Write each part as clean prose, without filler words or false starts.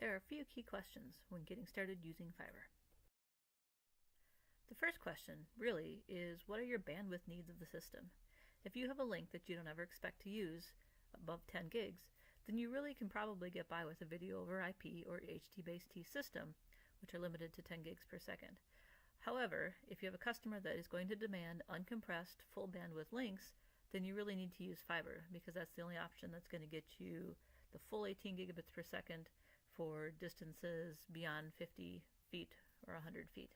There are a few key questions when getting started using fiber. The first question, really, is what are your bandwidth needs of the system? If you have a link that you don't ever expect to use above 10 gigs, then you really can probably get by with a video over IP or HT-based system, which are limited to 10 gigs per second. However, if you have a customer that is going to demand uncompressed full bandwidth links, then you really need to use fiber, because that's the only option that's going to get you the full 18 gigabits per second for distances beyond 50 feet or 100 feet.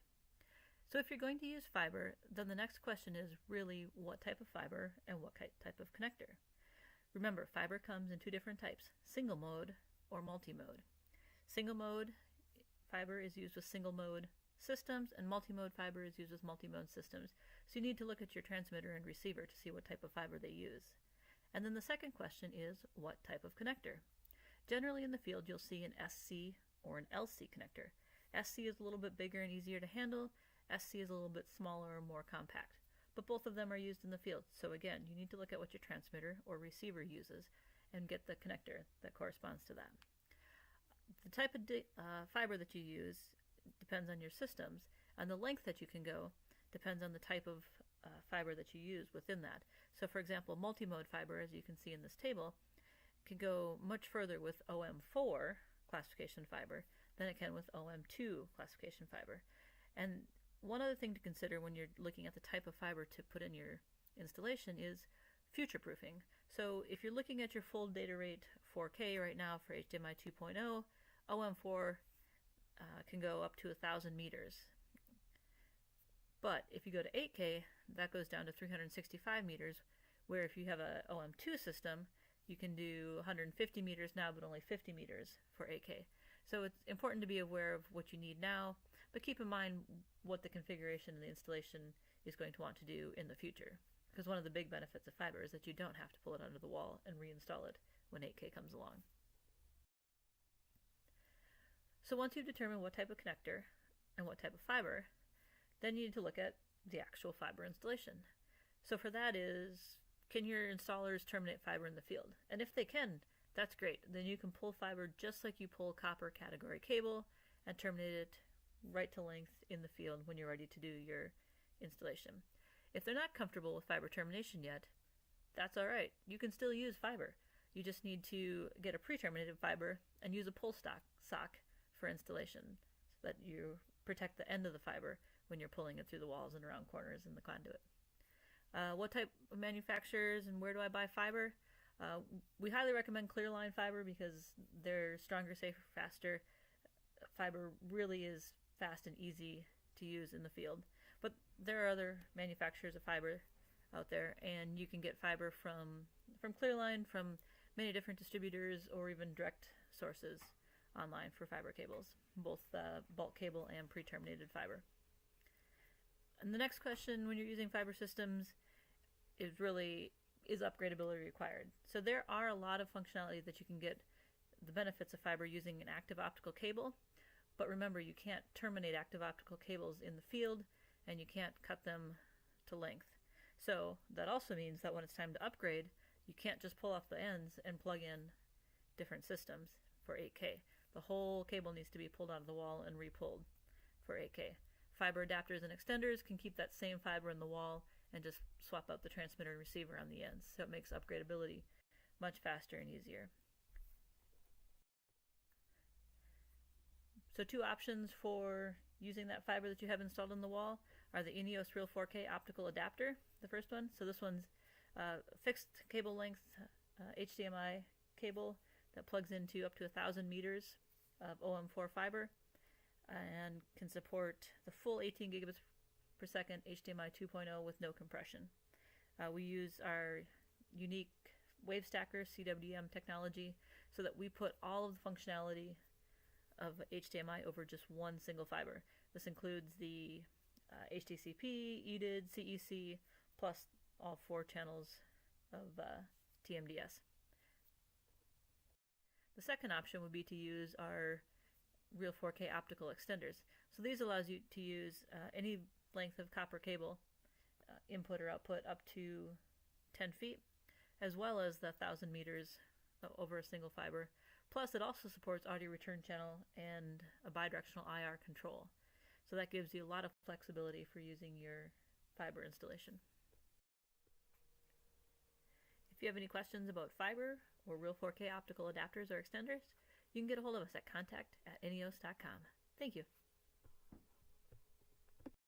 So if you're going to use fiber, then the next question is really what type of fiber and what type of connector. Remember, fiber comes in two different types, single mode or multi-mode. Single mode fiber is used with single mode systems, and multi-mode fiber is used with multi-mode systems. So you need to look at your transmitter and receiver to see what type of fiber they use. And then the second question is what type of connector. Generally in the field you'll see an SC or an LC connector. SC is a little bit bigger and easier to handle. SC is a little bit smaller and more compact. But both of them are used in the field. So again, you need to look at what your transmitter or receiver uses and get the connector that corresponds to that. The type of fiber that you use depends on your systems, and the length that you can go depends on the type of fiber that you use within that. So for example, multi-mode fiber, as you can see in this table, can go much further with OM4 classification fiber than it can with OM2 classification fiber. And one other thing to consider when you're looking at the type of fiber to put in your installation is future-proofing. So if you're looking at your full data rate 4K right now for HDMI 2.0, OM4 can go up to 1,000 meters. But if you go to 8K, that goes down to 365 meters, where if you have a OM2 system, you can do 150 meters now, but only 50 meters for 8K. So it's important to be aware of what you need now, but keep in mind what the configuration and the installation is going to want to do in the future. Because one of the big benefits of fiber is that you don't have to pull it under the wall and reinstall it when 8K comes along. So once you've determined what type of connector and what type of fiber, then you need to look at the actual fiber installation. So for that is, can your installers terminate fiber in the field? And if they can, that's great. Then you can pull fiber just like you pull copper category cable and terminate it right to length in the field when you're ready to do your installation. If they're not comfortable with fiber termination yet, that's all right. You can still use fiber. You just need to get a pre-terminated fiber and use a pull sock for installation so that you protect the end of the fiber when you're pulling it through the walls and around corners in the conduit. What type of manufacturers and where do I buy fiber? We highly recommend Clearline fiber because they're stronger, safer, faster. Fiber really is fast and easy to use in the field. But there are other manufacturers of fiber out there, and you can get fiber from Clearline, from many different distributors, or even direct sources online for fiber cables, both bulk cable and pre-terminated fiber. And the next question when you're using fiber systems is upgradability required? So there are a lot of functionality that you can get the benefits of fiber using an active optical cable, but remember, you can't terminate active optical cables in the field, and you can't cut them to length. So that also means that when it's time to upgrade, you can't just pull off the ends and plug in different systems for 8K. The whole cable needs to be pulled out of the wall and re-pulled for 8K. Fiber adapters and extenders can keep that same fiber in the wall and just swap out the transmitter and receiver on the ends, so it makes upgradability much faster and easier. So two options for using that fiber that you have installed in the wall are the Eneos Real 4K optical adapter, the first one. So this one's fixed cable length HDMI cable that plugs into up to 1,000 meters of OM4 fiber and can support the full 18 gigabits per second HDMI 2.0 with no compression. We use our unique WaveStacker CWDM technology so that we put all of the functionality of HDMI over just one single fiber. This includes the HDCP, EDID, CEC, plus all 4 channels of TMDS. The second option would be to use our Real 4K optical extenders. So these allows you to use any length of copper cable, input or output, up to 10 feet, as well as the 1,000 meters over a single fiber, Plus, it also supports audio return channel and a bidirectional IR control. So that gives you a lot of flexibility for using your fiber installation. If you have any questions about fiber or Real 4K optical adapters or extenders, you can get a hold of us at contact@eneos.com. Thank you.